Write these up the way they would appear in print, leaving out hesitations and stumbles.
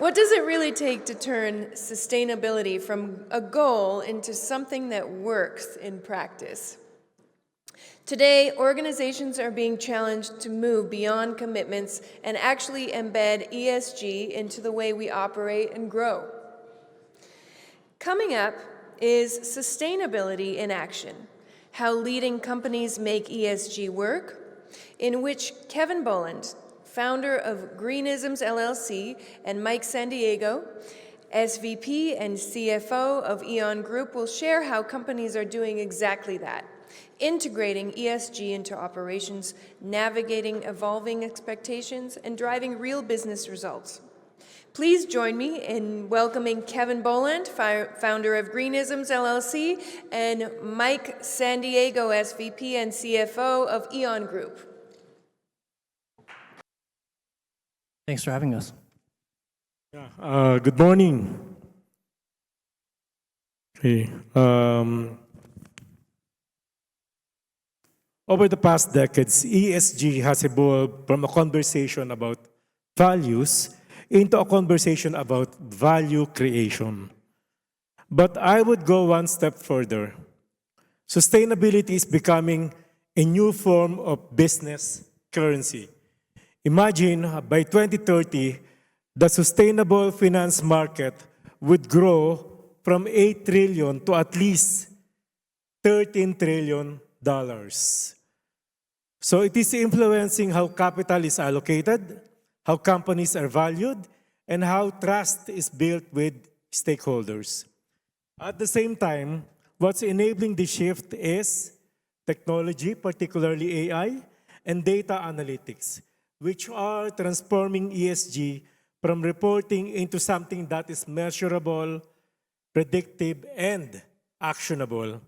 What does it really take to turn sustainability from a goal into something that works in practice? Today, organizations are being challenged to move beyond commitments and actually embed ESG into the way we operate and grow. Coming up is Sustainability in Action: How Leading Companies Make ESG Work, in which Kevin Bolland, founder of Greenisms LLC, and Mike Sandiego, SVP and CFO of Eon Group, will share how companies are doing exactly that, integrating ESG into operations, navigating evolving expectations, and driving real business results. Please join me in welcoming Kevin Bolland, founder of Greenisms LLC, and Mike Sandiego, SVP and CFO of Eon Group. Thanks for having us. Good morning. Okay. Over the past decades, ESG has evolved from a conversation about values into a conversation about value creation. But I would go one step further. Sustainability is becoming a new form of business currency. Imagine by 2030, the sustainable finance market would grow from $8 trillion to at least $13 trillion. So it is influencing how capital is allocated, how companies are valued, and how trust is built with stakeholders. At the same time, what's enabling the shift is technology, particularly AI, and data analytics, which are transforming ESG from reporting into something that is measurable, predictive, and actionable.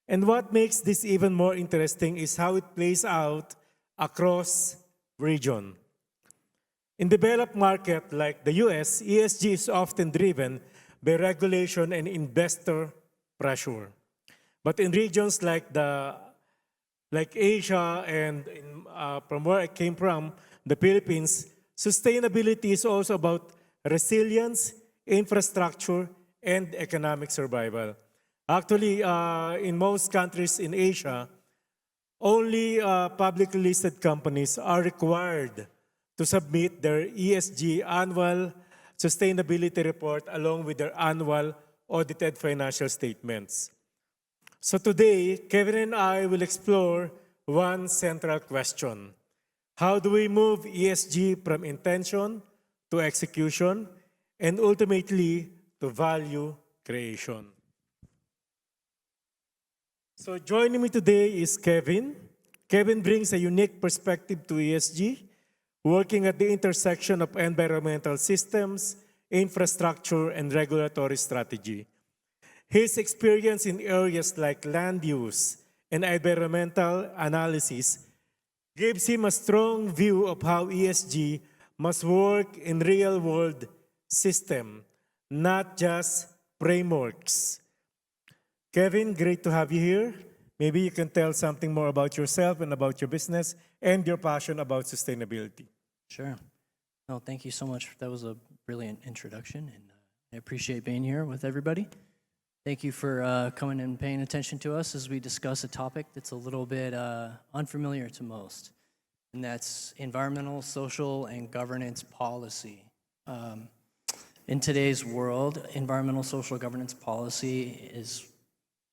And what makes this even more interesting is how it plays out across region. In developed markets like the US, ESG is often driven by regulation and investor pressure. But in regions like Asia and from where I came from, the Philippines, sustainability is also about resilience, infrastructure, and economic survival. Actually, in most countries in Asia, only publicly listed companies are required to submit their ESG annual sustainability report along with their annual audited financial statements. So today, Kevin and I will explore one central question. How do we move ESG from intention to execution and ultimately to value creation? So joining me today is Kevin. Kevin brings a unique perspective to ESG, working at the intersection of environmental systems, infrastructure, and regulatory strategy. His experience in areas like land use and environmental analysis gives him a strong view of how ESG must work in real-world system, not just frameworks. Kevin, great to have you here. Maybe you can tell something more about yourself and about your business and your passion about sustainability. Sure. No, thank you so much. That was a brilliant introduction, and I appreciate being here with everybody. Thank you for coming and paying attention to us as we discuss a topic that's a little bit unfamiliar to most, and that's environmental, social, and governance policy. In today's world, environmental, social, governance policy is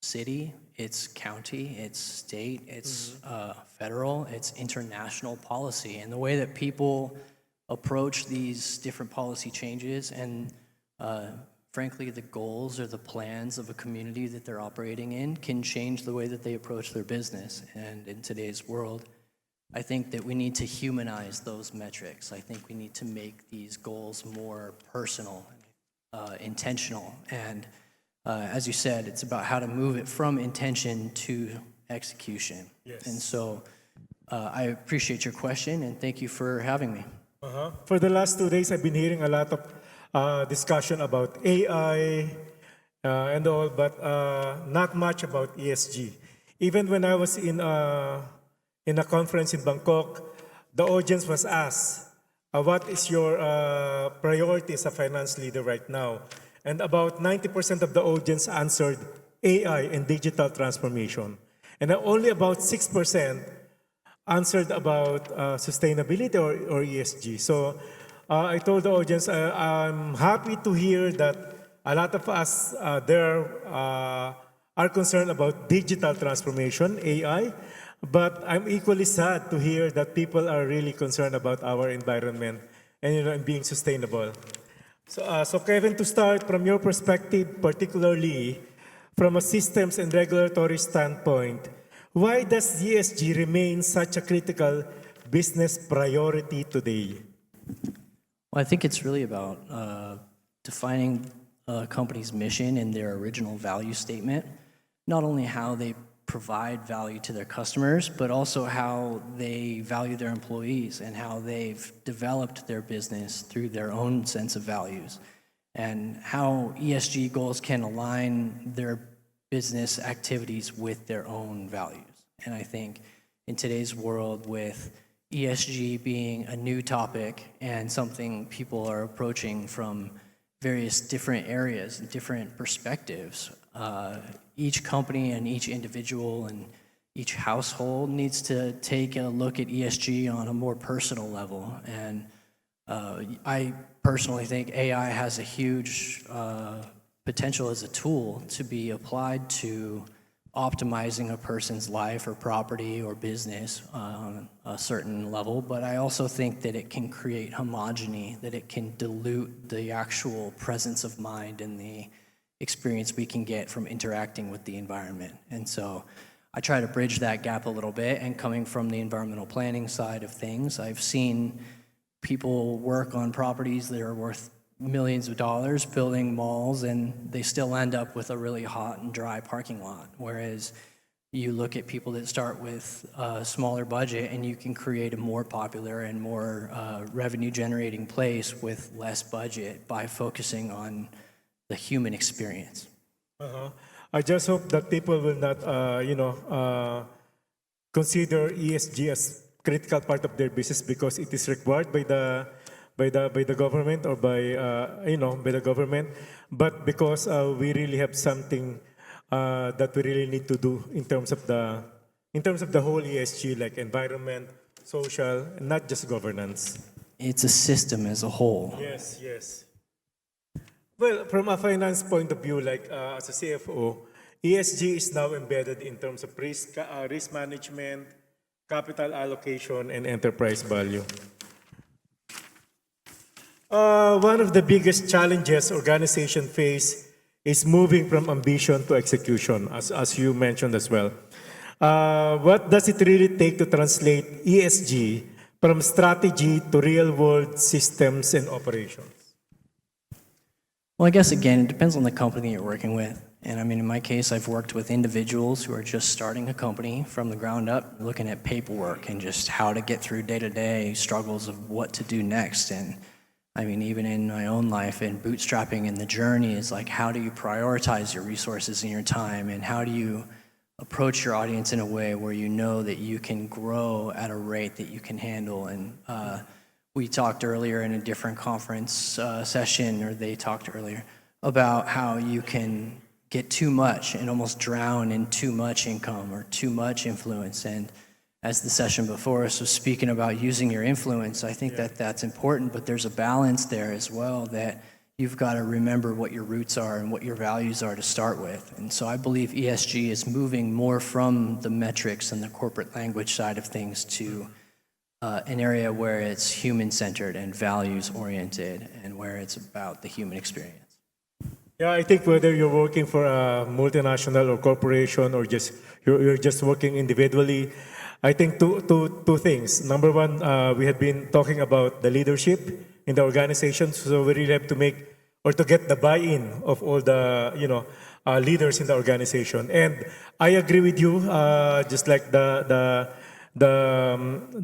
city, it's county, it's state, it's federal, it's international policy. And the way that people approach these different policy changes and frankly, the goals or the plans of a community that they're operating in can change the way that they approach their business. And in today's world, I think that we need to humanize those metrics. I think we need to make these goals more personal, intentional. And as you said, it's about how to move it from intention to execution. Yes. And so I appreciate your question, and thank you for having me. For the last 2 days, I've been hearing a lot of discussion about AI and all, but not much about ESG. Even when I was in a conference in Bangkok, the audience was asked, what is your priority as a finance leader right now? And about 90% of the audience answered AI and digital transformation. And only about 6% answered about sustainability or ESG. So I told the audience I'm happy to hear that a lot of us there are concerned about digital transformation, AI, but I'm equally sad to hear that people are really concerned about our environment and and being sustainable. So Kevin, to start from your perspective, particularly from a systems and regulatory standpoint, why does ESG remain such a critical business priority today? Well, I think it's really about defining a company's mission and their original value statement, not only how they provide value to their customers, but also how they value their employees and how they've developed their business through their own sense of values, and how ESG goals can align their business activities with their own values. And I think in today's world, with ESG being a new topic and something people are approaching from various different areas and different perspectives, each company and each individual and each household needs to take a look at ESG on a more personal level. And I personally think AI has a huge potential as a tool to be applied to optimizing a person's life or property or business on a certain level, but I also think that it can create homogeny, that it can dilute the actual presence of mind and the experience we can get from interacting with the environment. And so I try to bridge that gap a little bit, and coming from the environmental planning side of things, I've seen people work on properties that are worth millions of dollars building malls, and they still end up with a really hot and dry parking lot. Whereas you look at people that start with a smaller budget and you can create a more popular and more revenue generating place with less budget by focusing on the human experience. I just hope that people will not, consider ESG as critical part of their business because it is required by the government or by the government, but because we really have something that we really need to do in terms of the whole ESG, like environment, social, and not just governance. It's a system as a whole. Yes, yes. Well, from a finance point of view, like as a CFO, ESG is now embedded in terms of risk management, capital allocation, and enterprise value. One of the biggest challenges organizations face is moving from ambition to execution, as you mentioned as well. What does it really take to translate ESG from strategy to real-world systems and operations? Well, I guess, again, it depends on the company you're working with. And I mean, in my case, I've worked with individuals who are just starting a company from the ground up, looking at paperwork and just how to get through day-to-day struggles of what to do next. And I mean, even in my own life, in bootstrapping and the journey is like, how do you prioritize your resources and your time? And how do you approach your audience in a way where you know that you can grow at a rate that you can handle? And we talked earlier in a different conference session, or they talked earlier, about how you can get too much and almost drown in too much income or too much influence. And as the session before us was speaking about using your influence, I think that that's important, but there's a balance there as well, that you've got to remember what your roots are and what your values are to start with. And so I believe ESG is moving more from the metrics and the corporate language side of things to an area where it's human-centered and values-oriented and where it's about the human experience. Yeah, I think whether you're working for a multinational or corporation or just you're just working individually, I think two things. Number one, we have been talking about the leadership in the organization, so we really have to make or to get the buy-in of all the leaders in the organization. And I agree with you, just like the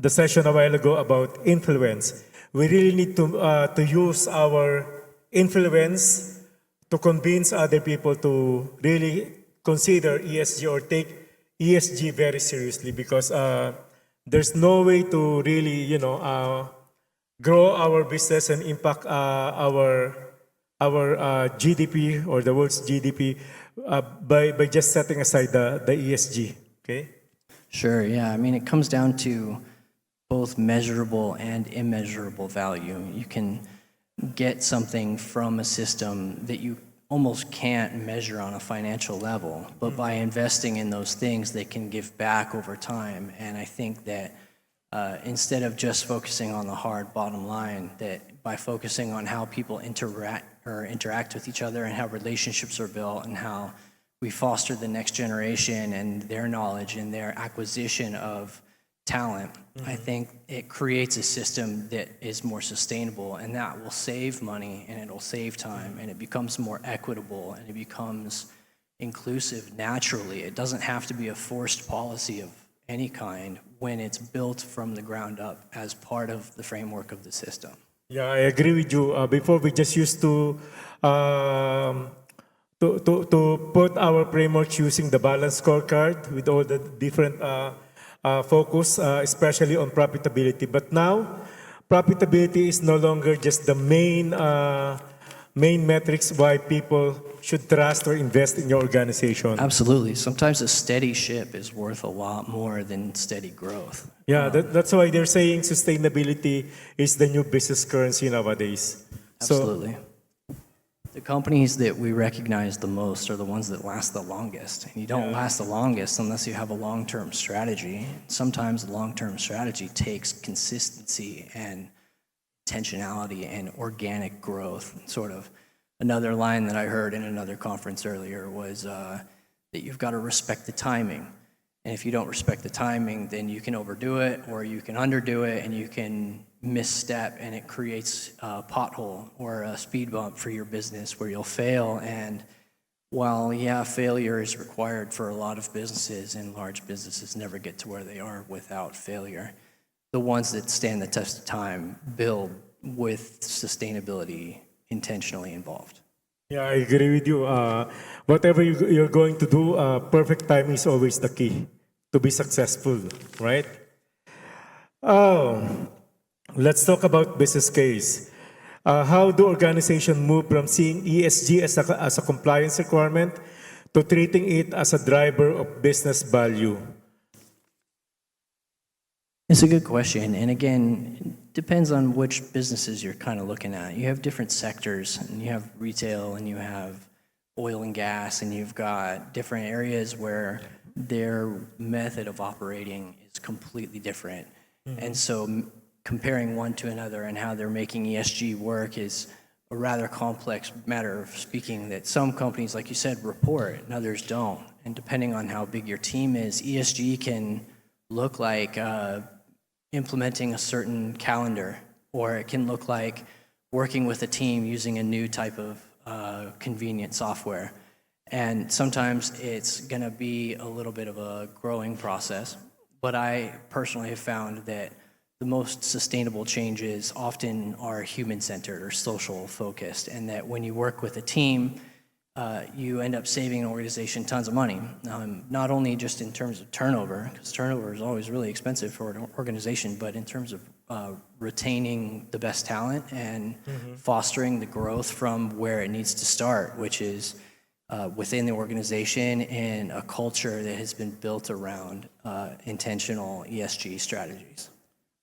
session a while ago about influence. We really need to use our influence to convince other people to really consider ESG or take ESG very seriously, because there's no way to really, grow our business and impact our GDP or the world's GDP by just setting aside the ESG. Okay. Sure, yeah. I mean, it comes down to both measurable and immeasurable value. You can get something from a system that you almost can't measure on a financial level, but by investing in those things, they can give back over time. And I think that instead of just focusing on the hard bottom line, that by focusing on how people interact with each other and how relationships are built and how we foster the next generation and their knowledge and their acquisition of talent, I think it creates a system that is more sustainable, and that will save money and it'll save time, and it becomes more equitable and it becomes inclusive naturally. It doesn't have to be a forced policy of any kind when it's built from the ground up as part of the framework of the system. Yeah, I agree with you. Before we just used to put our frameworks using the balance scorecard with all the different focus, especially on profitability. But now, profitability is no longer just the main metrics why people should trust or invest in your organization. Absolutely. Sometimes a steady ship is worth a lot more than steady growth. Yeah, that's why they're saying sustainability is the new business currency nowadays. Absolutely. The companies that we recognize the most are the ones that last the longest. And you don't last the longest unless you have a long-term strategy. Sometimes the long-term strategy takes consistency and intentionality and organic growth. Sort of another line that I heard in another conference earlier was that you've got to respect the timing. And if you don't respect the timing, then you can overdo it or you can underdo it and you can misstep, and it creates a pothole or a speed bump for your business where you'll fail. And while, yeah, failure is required for a lot of businesses, and large businesses never get to where they are without failure, the ones that stand the test of time build with sustainability intentionally involved. Yeah, I agree with you. Whatever you're going to do, perfect time is always the key to be successful, right? Let's talk about business case. How do organizations move from seeing ESG as a compliance requirement to treating it as a driver of business value? It's a good question. And again, it depends on which businesses you're kind of looking at. You have different sectors, and you have retail, and you have oil and gas, and you've got different areas where their method of operating is completely different. And so comparing one to another and how they're making ESG work is a rather complex matter of speaking, that some companies, like you said, report and others don't. And depending on how big your team is, ESG can look like implementing a certain calendar, or it can look like working with a team using a new type of convenient software. And sometimes it's going to be a little bit of a growing process. But I personally have found that the most sustainable changes often are human-centered or social-focused, and that when you work with a team, you end up saving an organization tons of money, not only just in terms of turnover, because turnover is always really expensive for an organization, but in terms of retaining the best talent and fostering the growth from where it needs to start, which is within the organization in a culture that has been built around intentional ESG strategies.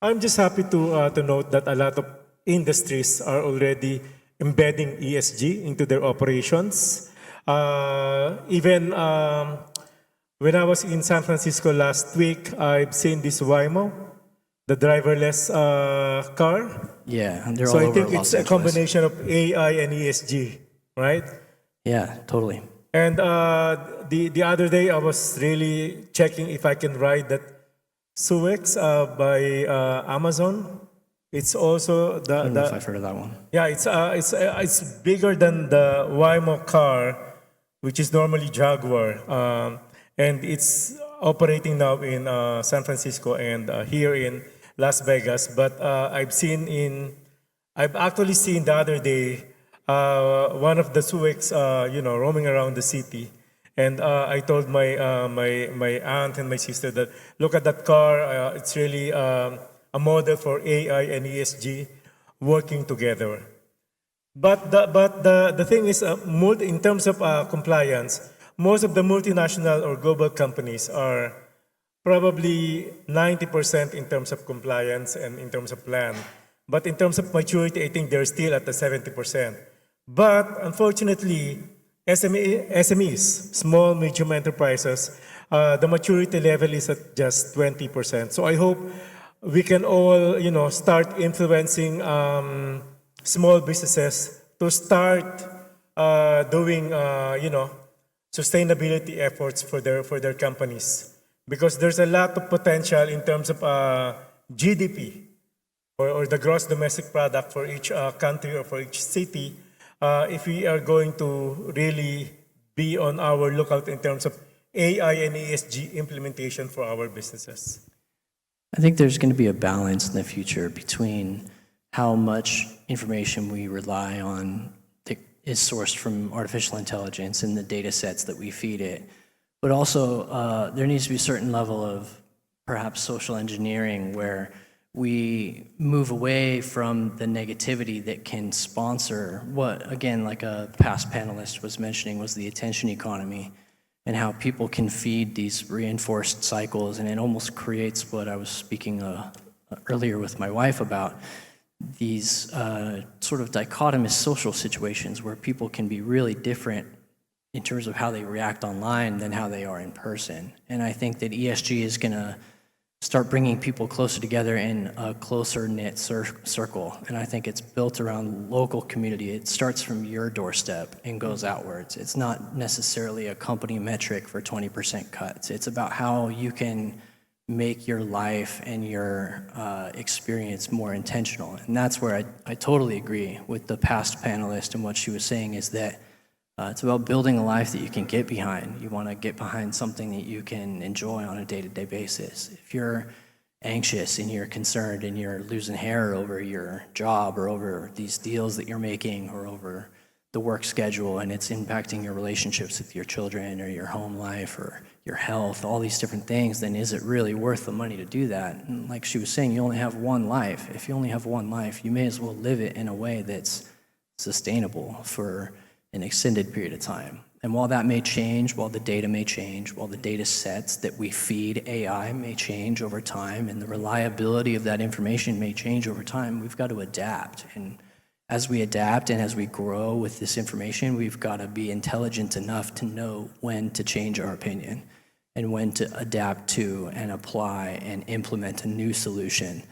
I'm just happy to note that a lot of industries are already embedding ESG into their operations. Even when I was in San Francisco last week, I've seen this Waymo, the driverless car. Yeah, and they're So all I over think Los it's a Angeles. combination of AI and ESG, right? Yeah, totally. And the other day, I was really checking if I can ride that Suex by Amazon. It's also I don't know if I've heard of that one. yeah, it's bigger than the Waymo car, which is normally Jaguar, and it's operating now in San Francisco and here in Las Vegas. But I've actually seen the other day one of the Suex, roaming around the city. And I told my aunt and my sister that, look at that car. It's really a model for AI and ESG. working together. But the thing is, in terms of compliance, most of the multinational or global companies are probably 90% in terms of compliance and in terms of plan. But in terms of maturity, I think they're still at the 70%. But unfortunately, SMEs, small, medium enterprises, the maturity level is at just 20%. So I hope we can all, start influencing small businesses to start doing, sustainability efforts for their companies, because there's a lot of potential in terms of GDP or the gross domestic product for each country or for each city, if we are going to really be on our lookout in terms of AI and ESG implementation for our businesses. I think there's going to be a balance in the future between how much information we rely on that is sourced from artificial intelligence and the data sets that we feed it. But also, there needs to be a certain level of perhaps social engineering where we move away from the negativity that can sponsor what, again, like a past panelist was mentioning, was the attention economy, and how people can feed these reinforced cycles, and it almost creates what I was speaking earlier with my wife about, these sort of dichotomous social situations where people can be really different in terms of how they react online than how they are in person. And I think that ESG is going to start bringing people closer together in a closer knit circle. And I think it's built around local community. It starts from your doorstep and goes outwards. It's not necessarily a company metric for 20% cuts. It's about how you can make your life and your experience more intentional. And that's where I totally agree with the past panelist, and what she was saying is that it's about building a life that you can get behind. You want to get behind something that you can enjoy on a day-to-day basis. If you're anxious and you're concerned and you're losing hair over your job or over these deals that you're making or over the work schedule, and it's impacting your relationships with your children or your home life or your health, all these different things, then is it really worth the money to do that? And like she was saying, you only have one life. If you only have one life, you may as well live it in a way that's sustainable for an extended period of time. And while that may change, while the data may change, while the data sets that we feed AI may change over time, and the reliability of that information may change over time, we've got to adapt. And as we adapt and as we grow with this information, we've got to be intelligent enough to know when to change our opinion and when to adapt to and apply and implement a new solution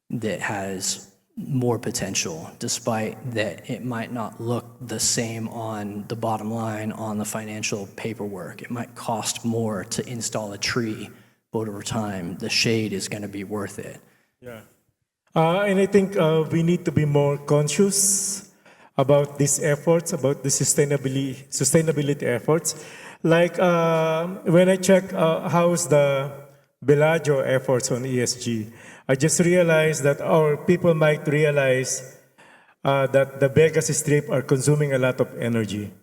that has more potential, despite that it might not look the same on the bottom line on the financial paperwork. It might cost more to install a tree, but over time, the shade is going to be worth it. Yeah. And I think we need to be more conscious about these efforts, about the sustainability efforts. Like when I check how's the Bellagio efforts on ESG, I just realized that our people might realize that the Vegas Strip are consuming a lot of energy.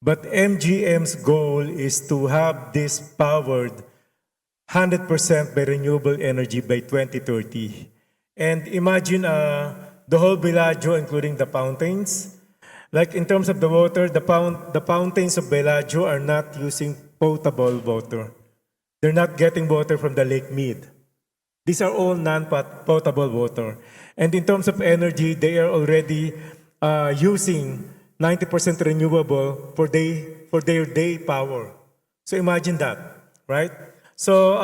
But MGM's goal is to have this powered 100% by renewable energy by 2030. And imagine the whole Bellagio, including the fountains. Like in terms of the water, the fountains of Bellagio are not using potable water. They're not getting water from the Lake Mead. These are all non-potable water. And in terms of energy, they are already using 90% renewable for their day power. So imagine that, right? So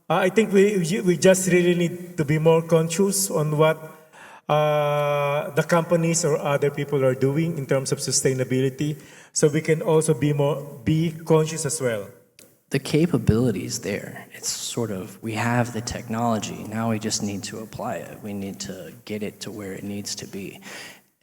I think we just really need to be more conscious on what the companies or other people are doing in terms of sustainability, so we can also be conscious as well. The capability's there. It's sort of, we have the technology, now we just need to apply it. We need to get it to where it needs to be.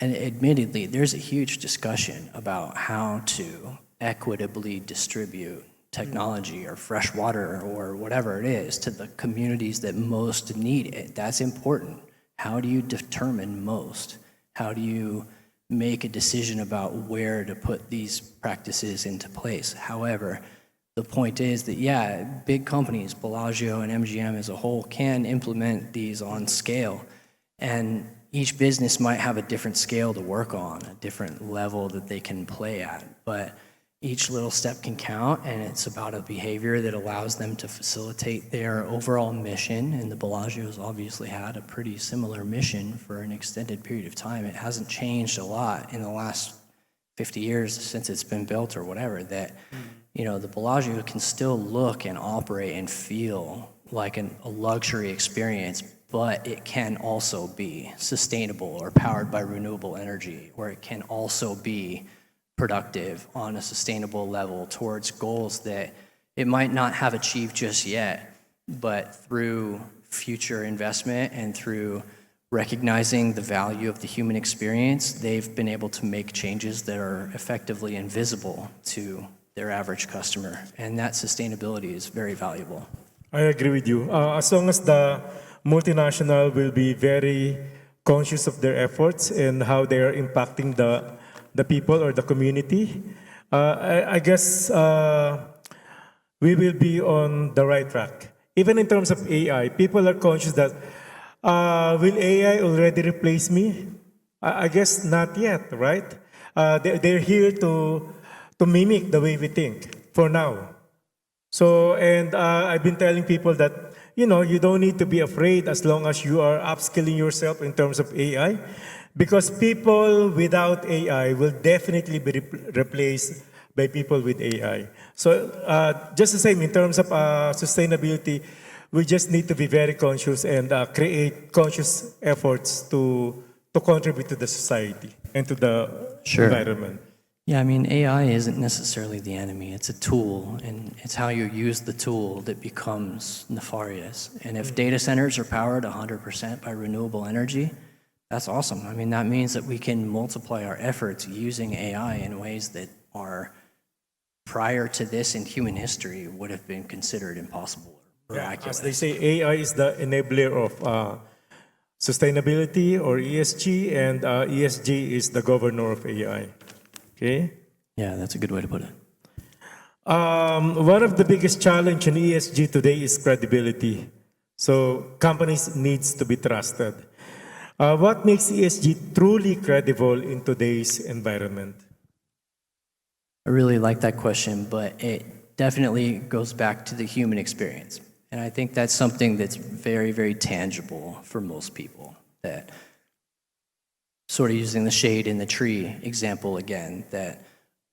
And admittedly, there's a huge discussion about how to equitably distribute technology or fresh water or whatever it is to the communities that most need it. That's important. How do you determine most? How do you make a decision about where to put these practices into place? However, the point is that, yeah, big companies, Bellagio and MGM as a whole, can implement these on scale. And each business might have a different scale to work on, a different level that they can play at, but each little step can count, and it's about a behavior that allows them to facilitate their overall mission. And the Bellagio's obviously had a pretty similar mission for an extended period of time. It hasn't changed a lot in the last 50 years since it's been built or whatever, that, you know, the Bellagio can still look and operate and feel like a luxury experience, but it can also be sustainable or powered by renewable energy, or it can also be productive on a sustainable level towards goals that it might not have achieved just yet, but through future investment and through recognizing the value of the human experience, they've been able to make changes that are effectively invisible to their average customer. And that sustainability is very valuable. I agree with you. As long as the multinational will be very conscious of their efforts and how they are impacting the people or the community, I guess we will be on the right track. Even in terms of AI, people are conscious that will AI already replace me? I guess not yet, right? They're here to mimic the way we think for now. So, and I've been telling people that, you know, you don't need to be afraid as long as you are upskilling yourself in terms of AI, because people without AI will definitely be replaced by people with AI. So just the same in terms of sustainability, we just need to be very conscious and create conscious efforts to contribute to the society and to the environment. Yeah, I mean, AI isn't necessarily the enemy. It's a tool, and it's how you use the tool that becomes nefarious. And if data centers are powered 100% by renewable energy, that's awesome. I mean, that means that we can multiply our efforts using AI in ways that are, prior to this in human history, would have been considered impossible or miraculous. As they say, AI is the enabler of sustainability or ESG, and ESG is the governor of AI. Okay? Yeah, that's a good way to put it. One of the biggest challenge in ESG today is credibility. So companies needs to be trusted. What makes ESG truly credible in today's environment? I really like that question, but it definitely goes back to the human experience. And I think that's something that's very, very tangible for most people. That, sort of using the shade in the tree example again, that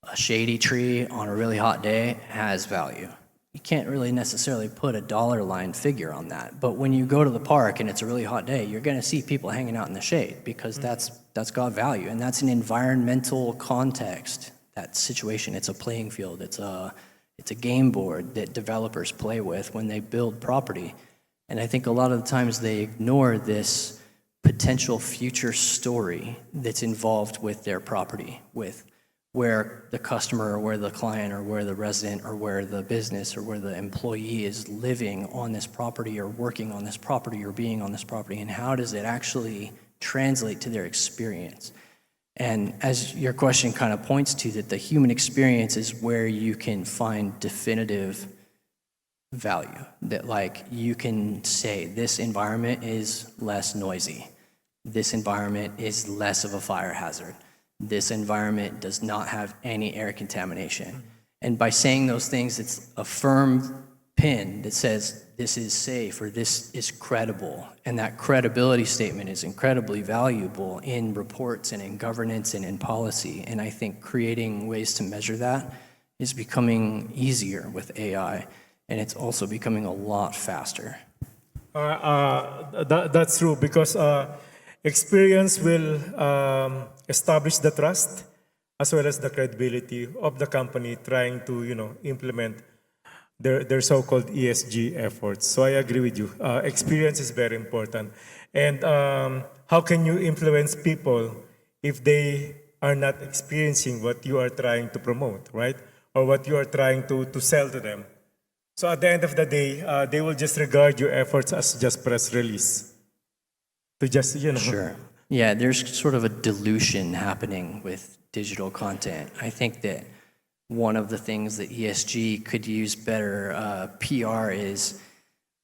a shady tree on a really hot day has value. You can't really necessarily put a dollar line figure on that. But when you go to the park and it's a really hot day, you're going to see people hanging out in the shade because that's got value. And that's an environmental context, that situation. It's a playing field. It's a game board that developers play with when they build property. And I think a lot of the times they ignore this potential future story that's involved with their property, with where the customer or where the client or where the resident or where the business or where the employee is living on this property or working on this property or being on this property, and how does it actually translate to their experience. And as your question kind of points to, that the human experience is where you can find definitive value, that like you can say this environment is less noisy, this environment is less of a fire hazard, this environment does not have any air contamination. And by saying those things, it's a firm pin that says this is safe or this is credible. And that credibility statement is incredibly valuable in reports and in governance and in policy. And I think creating ways to measure that is becoming easier with AI. And it's also becoming a lot faster. That's true, because experience will establish the trust as well as the credibility of the company trying to, implement their so-called ESG efforts. So I agree with you. Experience is very important. And how can you influence people if they are not experiencing what you are trying to promote, right? Or what you are trying to sell to them? So at the end of the day, they will just regard your efforts as just press release. To just, Sure. Yeah, there's sort of a dilution happening with digital content. I think that one of the things that ESG could use better PR is,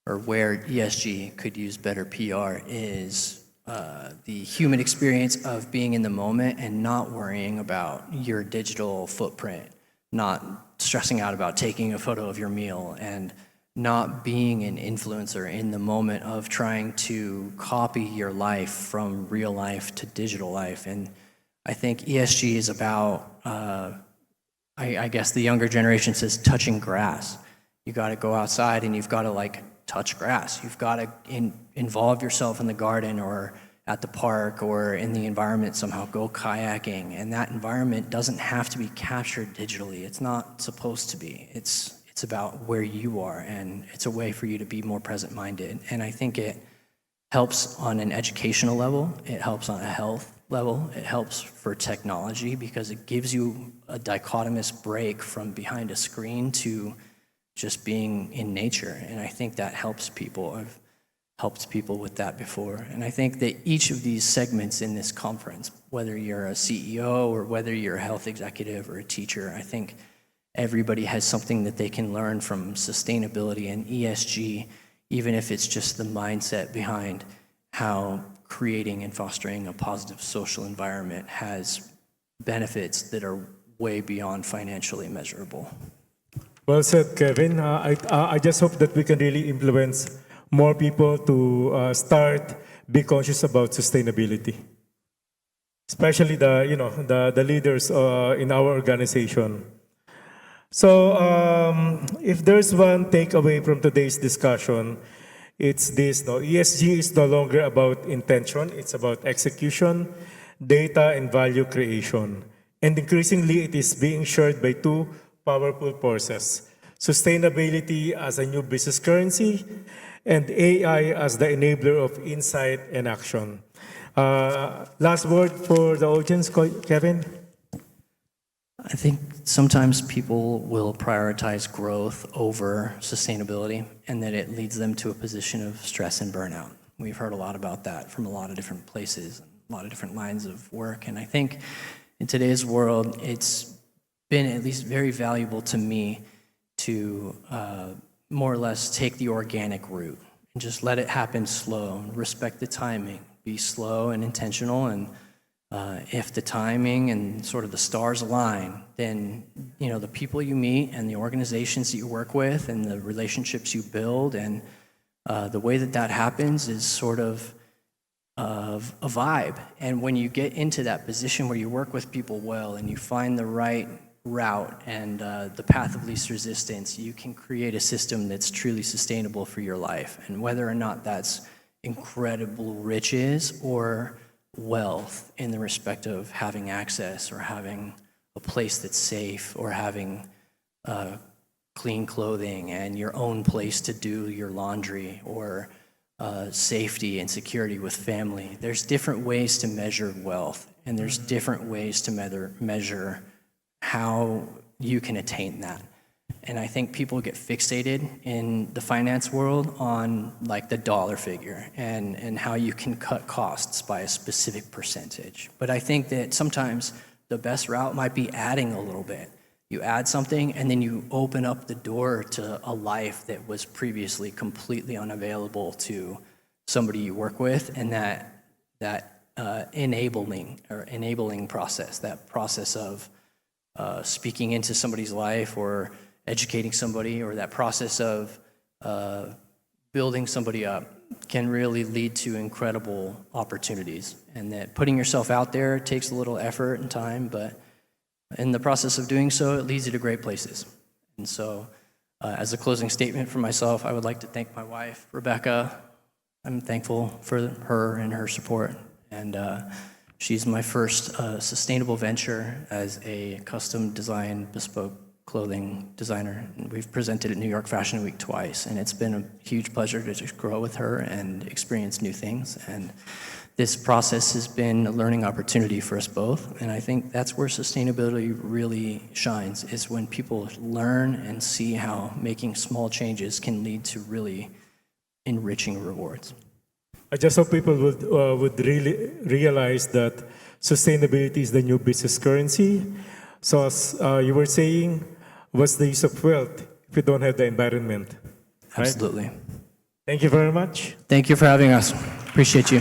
or where ESG could use better PR is the human experience of being in the moment and not worrying about your digital footprint, not stressing out about taking a photo of your meal, and not being an influencer in the moment of trying to copy your life from real life to digital life. And I think ESG is about, I guess the younger generation says touching grass. You got to go outside and you've got to like touch grass. You've got to involve yourself in the garden or at the park or in the environment somehow, go kayaking. And that environment doesn't have to be captured digitally. It's not supposed to be. It's about where you are, and it's a way for you to be more present-minded. And I think it helps on an educational level. It helps on a health level. It helps for technology because it gives you a dichotomous break from behind a screen to just being in nature. And I think that helps people. I've helped people with that before. And I think that each of these segments in this conference, whether you're a CEO or whether you're a health executive or a teacher, I think everybody has something that they can learn from sustainability and ESG, even if it's just the mindset behind how creating and fostering a positive social environment has benefits that are way beyond financially measurable. Well said, Kevin. I just hope that we can really influence more people to start be conscious about sustainability, especially the leaders in our organization. So if there's one takeaway from today's discussion, it's this: ESG is no longer about intention; it's about execution, data, and value creation. And increasingly, it is being shared by two powerful forces: sustainability as a new business currency, and AI as the enabler of insight and action. Last word for the audience, Kevin? I think sometimes people will prioritize growth over sustainability, and that it leads them to a position of stress and burnout. We've heard a lot about that from a lot of different places, a lot of different lines of work. And I think in today's world, it's been at least very valuable to me to more or less take the organic route and just let it happen slow, respect the timing, be slow and intentional. And if the timing and sort of the stars align, then the people you meet and the organizations that you work with and the relationships you build and the way that happens is sort of a vibe. And when you get into that position where you work with people well and you find the right route and the path of least resistance, you can create a system that's truly sustainable for your life. And whether or not that's incredible riches or wealth in the respect of having access or having a place that's safe or having clean clothing and your own place to do your laundry or safety and security with family. There's different ways to measure wealth, and there's different ways to measure how you can attain that. And I think people get fixated in the finance world on like the dollar figure and how you can cut costs by a specific percentage. But I think that sometimes the best route might be adding a little bit. You add something and then you open up the door to a life that was previously completely unavailable to somebody you work with, and that enabling process, that process of speaking into somebody's life or educating somebody, or that process of building somebody up can really lead to incredible opportunities. And that putting yourself out there takes a little effort and time, but in the process of doing so, it leads you to great places. And so as a closing statement for myself, I would like to thank my wife, Rebecca. I'm thankful for her and her support. And she's my first sustainable venture as a custom design bespoke clothing designer. And we've presented at New York Fashion Week twice, and it's been a huge pleasure to just grow with her and experience new things. And this process has been a learning opportunity for us both, and I think that's where sustainability really shines, is when people learn and see how making small changes can lead to really enriching rewards. I just hope people would really realize that sustainability is the new business currency. So as you were saying, what's the use of wealth if you don't have the environment? Right? Absolutely. Thank you very much. Thank you for having us. Appreciate you.